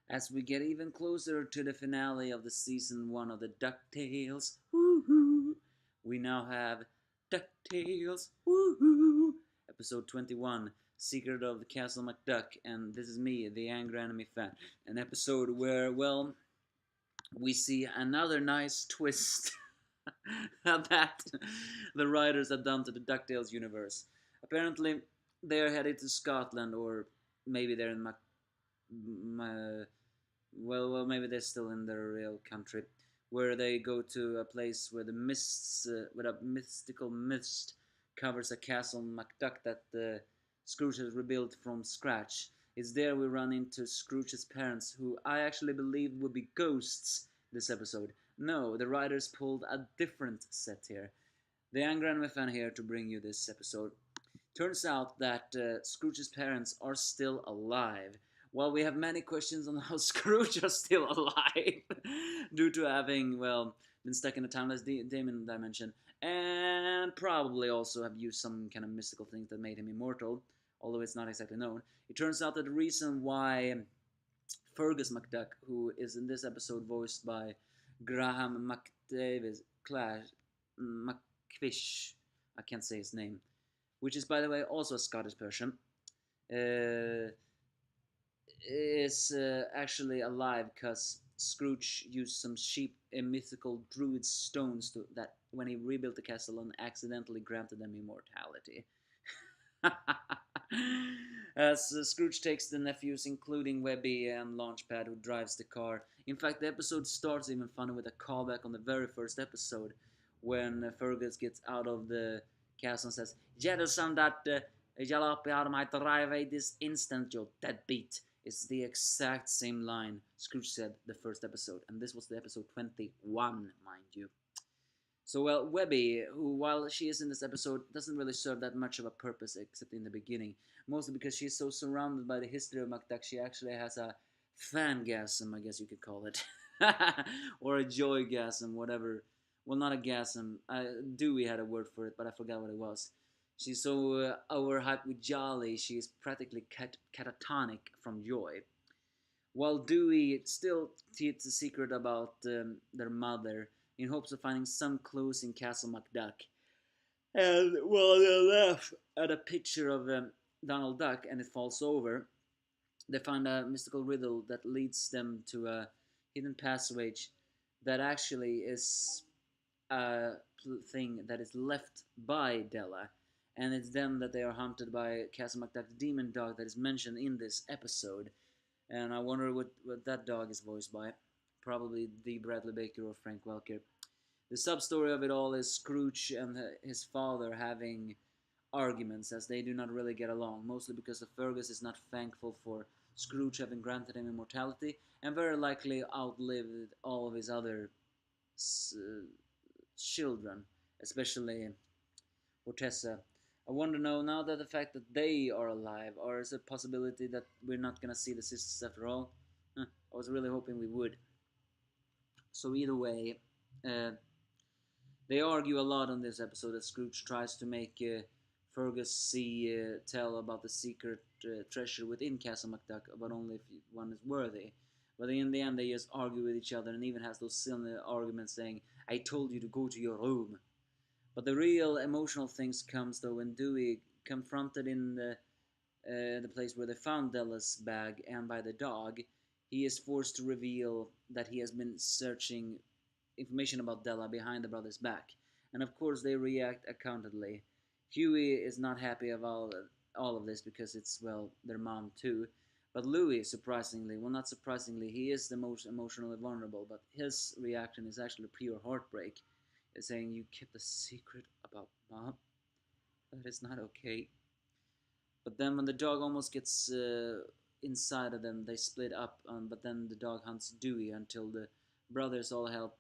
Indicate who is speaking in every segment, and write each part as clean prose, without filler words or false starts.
Speaker 1: as we get even closer to the finale of the season 1 of the Ducktales. Woohoo! We now have Ducktales. Woohoo! Episode 21, Secret of the Castle Mcduck, and this is me, the angry anime fan. An episode where, well, we see another nice twist that the writers have done to the DuckTales universe. Apparently, they're headed to Scotland, or maybe they're in maybe they're still in their real country, where they go to a place where the mists, where a mystical mist covers a castle Mcduck that Scrooge has rebuilt from scratch. It's there we run into Scrooge's parents, who I actually believe would be ghosts this episode. No, the writers pulled a different set here. The angry anime fan here to bring you this episode. Turns out that Scrooge's parents are still alive. While we have many questions on how Scrooge is still alive, due to having, well, been stuck in a timeless demon dimension, and probably also have used some kind of mystical things that made him immortal, although it's not exactly known. It turns out that the reason why Fergus Mcduck, who is in this episode voiced by Graham McDavis, McFish, I can't say his name, which is, by the way, also a Scottish person, uh, is actually alive because Scrooge used some sheep and mythical druid stones that when he rebuilt the castle and accidentally granted them immortality. As Scrooge takes the nephews, including Webby and Launchpad, who drives the car. In fact, the episode starts even funny with a callback on the very first episode when Fergus gets out of the castle and says, "Get us some that jalopy out of my driveway this instant, you deadbeat." It's the exact same line Scrooge said the first episode, and this was the episode 21, mind you. So, well, Webby, who, while she is in this episode, doesn't really serve that much of a purpose except in the beginning. Mostly because she's so surrounded by the history of Mcduck, she actually has a fangasm, I guess you could call it. Or a joygasm, whatever. Well, not a gasm. Dewey had a word for it, but I forgot what it was. She's so overhyped with jolly, she's practically catatonic from joy. While Dewey still keeps a secret about their mother in hopes of finding some clues in Castle Mcduck. And while they laugh at a picture of Donald Duck and it falls over, they find a mystical riddle that leads them to a hidden passage that actually is a thing that is left by Della. And it's then that they are hunted by Castle Mcduck's demon dog that is mentioned in this episode. And I wonder what that dog is voiced by. Probably the Bradley Baker or Frank Welker. The sub-story of it all is Scrooge and his father having arguments as they do not really get along, mostly because Fergus is not thankful for Scrooge having granted him immortality and very likely outlived all of his other children, especially Ortessa. I wonder now that the fact that they are alive, or is it a possibility that we're not gonna see the sisters after all? I was really hoping we would. So either way, uh, they argue a lot on this episode that Scrooge tries to make Fergus tell about the secret treasure within Castle Mcduck, but only if one is worthy. But in the end, they just argue with each other and even has those silly arguments saying, "I told you to go to your room." But the real emotional things comes though when Dewey, confronted in the place where they found Della's bag and by the dog, he is forced to reveal that he has been searching information about Della behind the brother's back. And of course they react accountedly. Huey is not happy of all of this because it's, well, their mom too. But Louis, surprisingly, well, not surprisingly, he is the most emotionally vulnerable, but his reaction is actually pure heartbreak. He's saying, "You kept a secret about mom? That is not okay." But then when the dog almost gets inside of them, they split up, but then the dog hunts Dewey until the brothers all help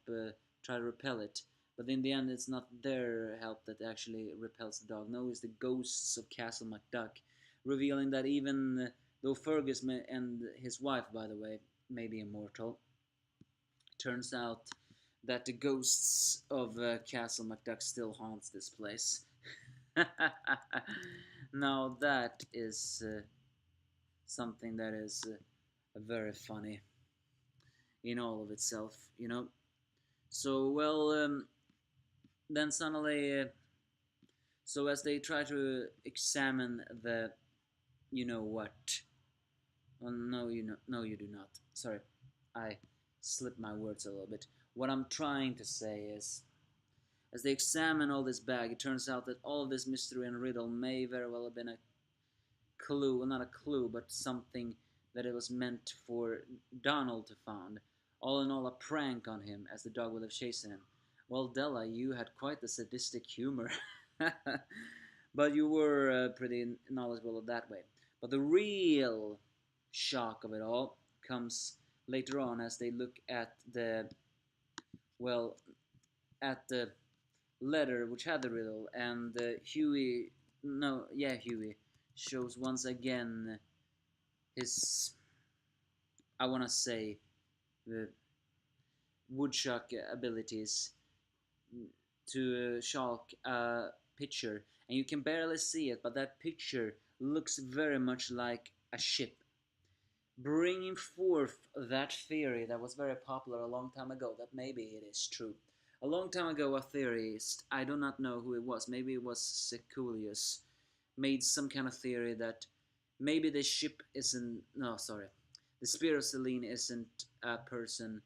Speaker 1: try to repel it. But in the end, it's not their help that actually repels the dog. No, it's the ghosts of Castle Mcduck, revealing that even though Fergus and his wife, by the way, may be immortal, turns out that the ghosts of Castle Mcduck still haunts this place. Now that is something that is very funny. in all of itself, you know. So well, then suddenly, so as they try to examine the, you know what? Oh, no, no, you do not. Sorry, I slipped my words a little bit. What I'm trying to say is, as they examine all this bag, it turns out that all of this mystery and riddle may very well have been a clue, well, not a clue, but something that it was meant for Donald to find. All in all, a prank on him, as the dog would have chased him. Well, Della, you had quite the sadistic humor. But you were pretty knowledgeable that way. But the real shock of it all comes later on as they look at the, well, at the letter which had the riddle, and Huey, no, yeah, Huey shows once again his, I want to say, the woodchuck abilities to shark a picture, and you can barely see it, but that picture looks very much like a ship, bringing forth that theory that was very popular a long time ago, that maybe it is true. A long time ago, a theorist, I do not know who it was, maybe it was Seculius, made some kind of theory that maybe the ship isn't, no, sorry, the spear of Selene isn't a person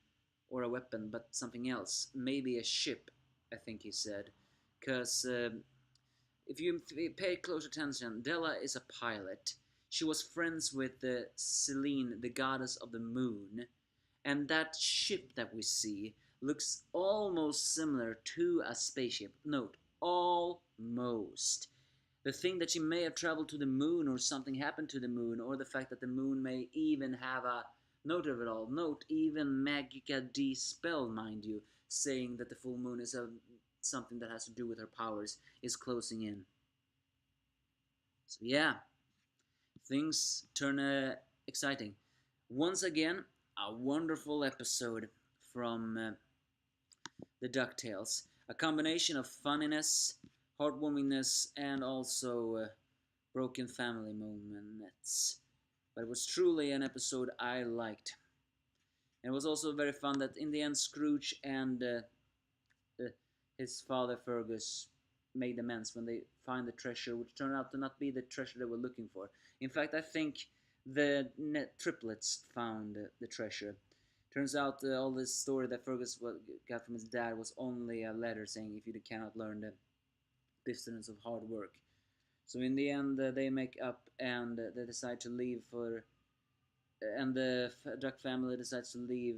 Speaker 1: or a weapon, but something else. Maybe a ship, I think he said. Because if you pay close attention, Della is a pilot. She was friends with Selene, the goddess of the moon. And that ship that we see looks almost similar to a spaceship. Note, almost. The thing that she may have traveled to the moon, or something happened to the moon, or the fact that the moon may even have a note of it all. Note, even Magica D spell, mind you, saying that the full moon is something that has to do with her powers, is closing in. So yeah, things turn exciting. Once again, a wonderful episode from the Ducktales. A combination of funniness, heartwarmingness, and also broken family moments. But it was truly an episode I liked. And it was also very fun that in the end Scrooge and his father Fergus made amends when they find the treasure, which turned out to not be the treasure they were looking for. In fact, I think the triplets found the treasure. Turns out all this story that Fergus got from his dad was only a letter saying if you cannot learn the distance of hard work. So in the end, they make up and they decide to leave for, and the Duck family decides to leave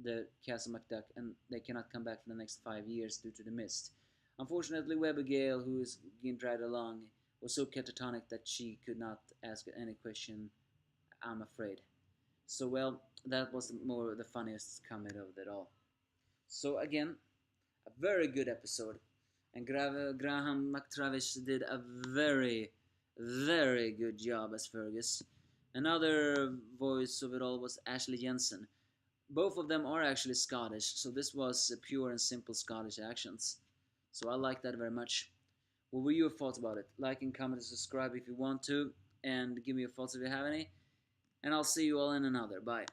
Speaker 1: the Castle Mcduck, and they cannot come back for the next 5 years due to the mist. Unfortunately, Abigail, who is being dragged along, was so catatonic that she could not ask any question, I'm afraid. So well, that was more the funniest comment of it all. So again, a very good episode, and Graham McTravis did a very, very good job as Fergus. Another voice of it all was Ashley Jensen. Both of them are actually Scottish, so this was pure and simple Scottish accents. So I like that very much. What were your thoughts about it? Like and comment and subscribe if you want to, and give me your thoughts if you have any. And I'll see you all in another. Bye.